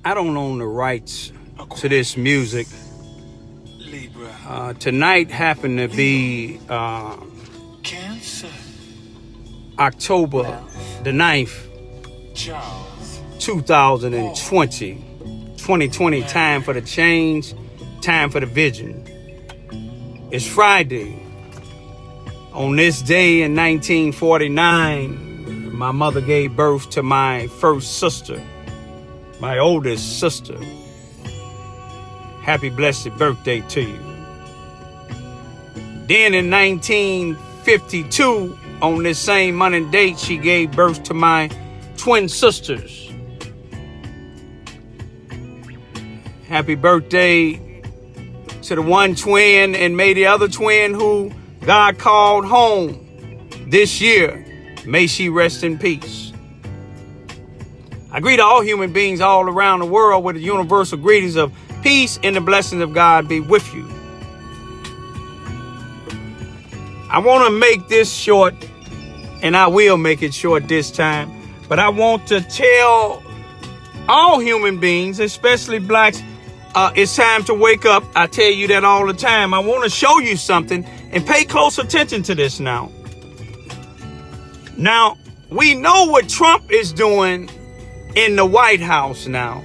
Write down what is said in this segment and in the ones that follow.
I don't own the rights to this music. Tonight happened to be October the 9th, 2020. 2020, time for the change, time for the vision. It's Friday. On this day in 1949, my mother gave birth to my first sister, my oldest sister. Happy blessed birthday to you. Then in 1952, on this same month and date, she gave birth to my twin sisters. Happy birthday to the one twin, and may the other twin who God called home this year, may she rest in peace. I greet all human beings all around the world with the universal greetings of peace and the blessings of God be with you. I want to make this short, and I will make it short this time, but I want to tell all human beings, especially blacks, it's time to wake up. I tell you that all the time. I want to show you something, and pay close attention to this now. Now, we know what Trump is doing in the White House now.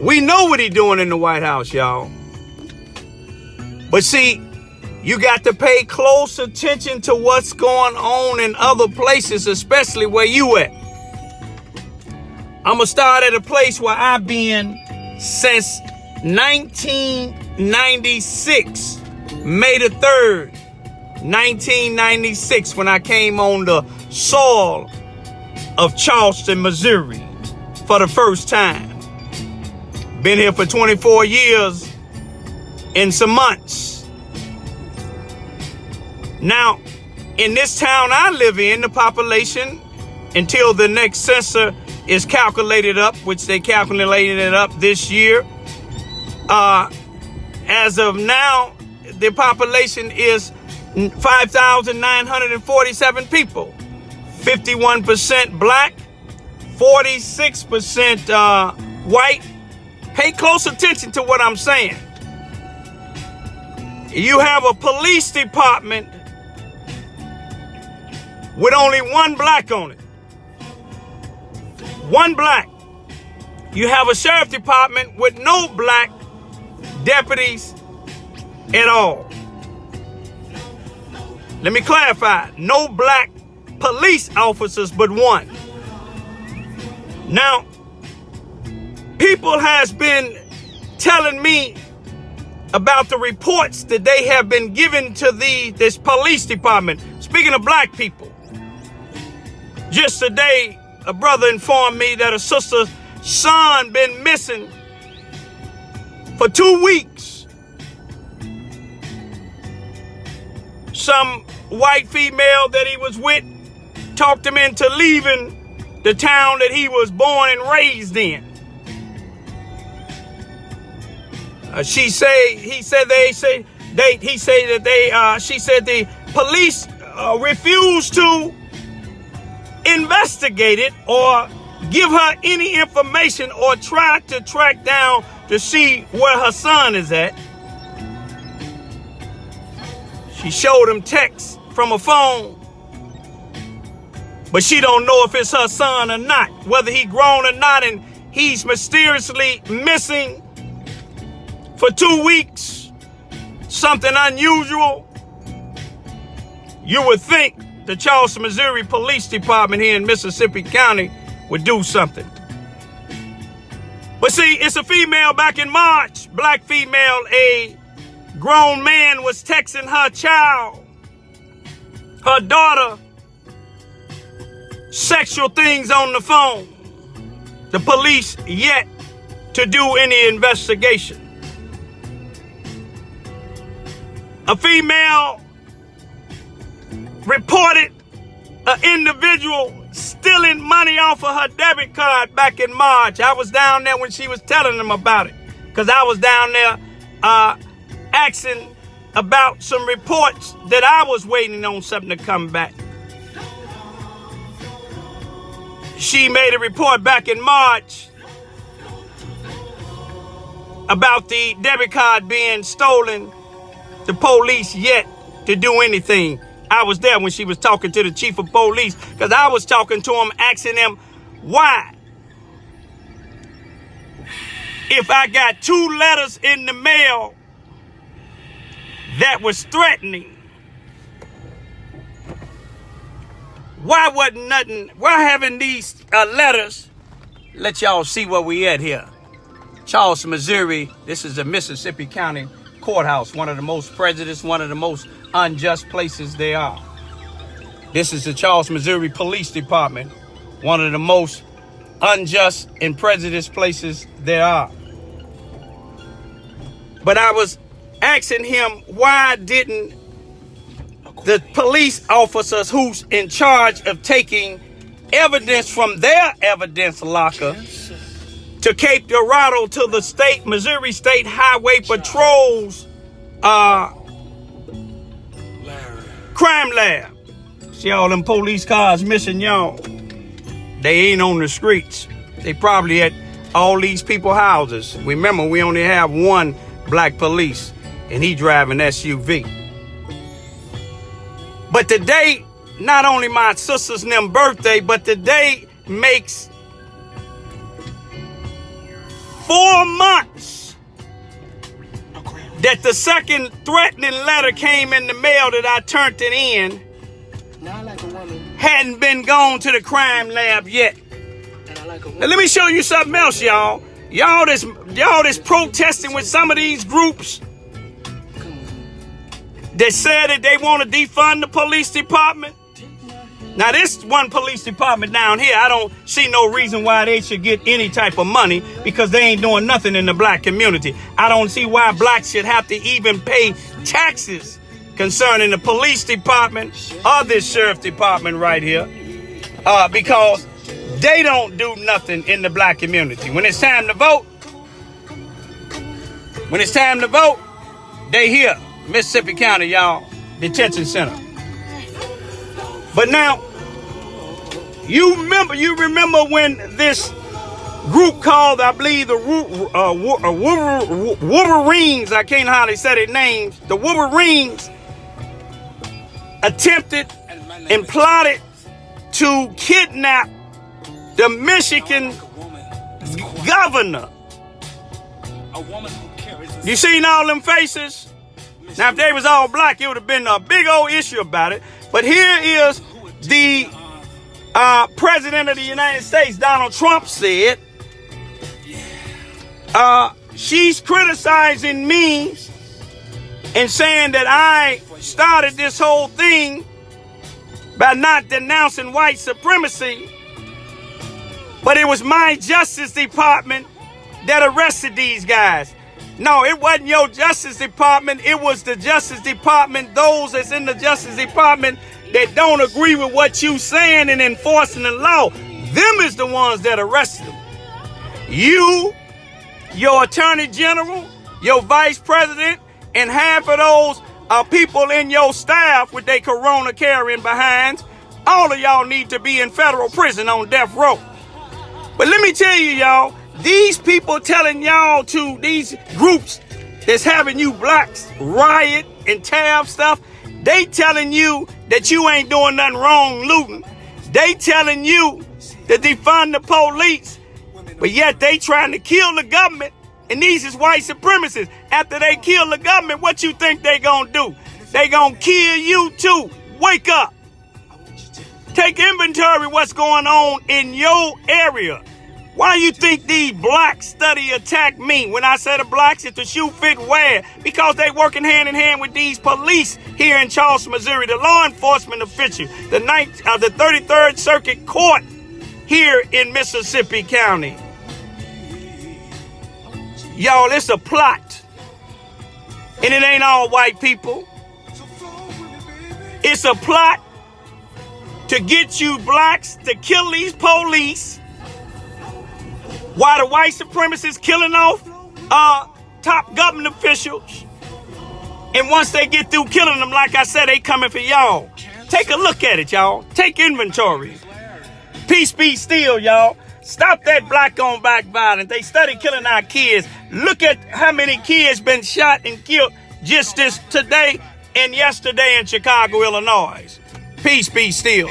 We know what he's doing in the White House, y'all. But see, you got to pay close attention to what's going on in other places, especially where you at. I'm going to start at a place where I've been since 1996, May the 3rd, 1996, when I came on the soil of Charleston, Missouri for the first time. Been here for 24 years and some months. Now, in this town I live in, the population, until the next census is calculated up, which they calculated it up this year. As of now, the population is 5,947 people. 51% black, 46% white. Pay close attention to what I'm saying. You have a police department with only one black on it. One black. You have a sheriff department with no black deputies at all. Let me clarify. No black police officers but one. Now, people has been telling me about the reports that they have been given to this police department. Speaking of black people, just today, a brother informed me that a sister's son been missing for 2 weeks. Some white female that he was with talked him into leaving the town that he was born and raised in. She said the police refused to investigate it or give her any information or try to track down to see where her son is at. She showed him texts from a phone, but she don't know if it's her son or not, whether he grown or not, and he's mysteriously missing for 2 weeks. Something unusual. You would think the Charleston, Missouri Police Department here in Mississippi County would do something. But see, it's a female back in March, black female, a grown man was texting her child, her daughter, sexual things on the phone. The police yet to do any investigation. A female reported an individual stealing money off of her debit card back in March. I was down there when she was telling them about it, because I was down there asking about some reports that I was waiting on something to come back. she made a report back in March about the debit card being stolen. The police yet to do anything. I was there when she was talking to the chief of police because I was talking to him, asking him why. If I got 2 letters in the mail that was threatening, why wasn't nothing? Why haven't these letters? Let y'all see where we at here. Charleston, Missouri. This is a Mississippi County courthouse, one of the most prejudiced, one of the most unjust places there are. This is the Charleston, Missouri Police Department, one of the most unjust and prejudiced places there are. But I was asking him, why didn't the police officers who's in charge of taking evidence from their evidence locker to Cape Dorado to the Missouri State Highway Patrol's crime lab? See all them police cars missing, y'all. They ain't on the streets. They probably at all these people's houses. Remember, we only have one black police, and he driving SUV. But today, not only my sister's and them birthday, but today makes 4 months that the second threatening letter came in the mail that I turned it in. Hadn't been gone to the crime lab yet. Now let me show you something else, y'all. Y'all that's protesting with some of these groups that said that they want to defund the police department. Now this one police department down here, I don't see no reason why they should get any type of money because they ain't doing nothing in the black community. I don't see why blacks should have to even pay taxes concerning the police department or this sheriff department right here, because they don't do nothing in the black community. When it's time to vote, they here. Mississippi County, y'all, detention center. But now, you remember when this group called, I believe, the Wolverines, I can't hardly say their names, the Wolverines attempted and plotted to kidnap the Michigan governor. You seen all them faces? Now, if they was all black, it would have been a big old issue about it. But here is the President of the United States, Donald Trump, said, she's criticizing me and saying that I started this whole thing by not denouncing white supremacy. But it was my Justice Department that arrested these guys. No, it wasn't your Justice Department. It was the Justice Department, those that's in the Justice Department that don't agree with what you saying and enforcing the law. Them is the ones that arrested them. You, your Attorney General, your Vice President, and half of those people in your staff with their corona carrying behinds, all of y'all need to be in federal prison on death row. But let me tell you, y'all, these people telling y'all to these groups that's having you blacks riot and tear up stuff, they telling you that you ain't doing nothing wrong looting. They telling you to defund the police, but yet they trying to kill the government. And these is white supremacists. After they kill the government, what you think they gonna do? They gonna kill you too. Wake up. Take inventory of what's going on in your area. Why you think these blacks study attack me? When I say the blacks, it's the shoe fit wear. Because they working hand in hand with these police here in Charleston, Missouri, the law enforcement official, the 33rd Circuit Court here in Mississippi County. Y'all, it's a plot. And it ain't all white people. It's a plot to get you blacks to kill these police while the white supremacists killing off top government officials. And once they get through killing them, like I said, they coming for y'all. Take a look at it, y'all. Take inventory. Peace be still, y'all. Stop that black on black violence. They study killing our kids. Look at how many kids been shot and killed just this today and yesterday in Chicago, Illinois. Peace be still.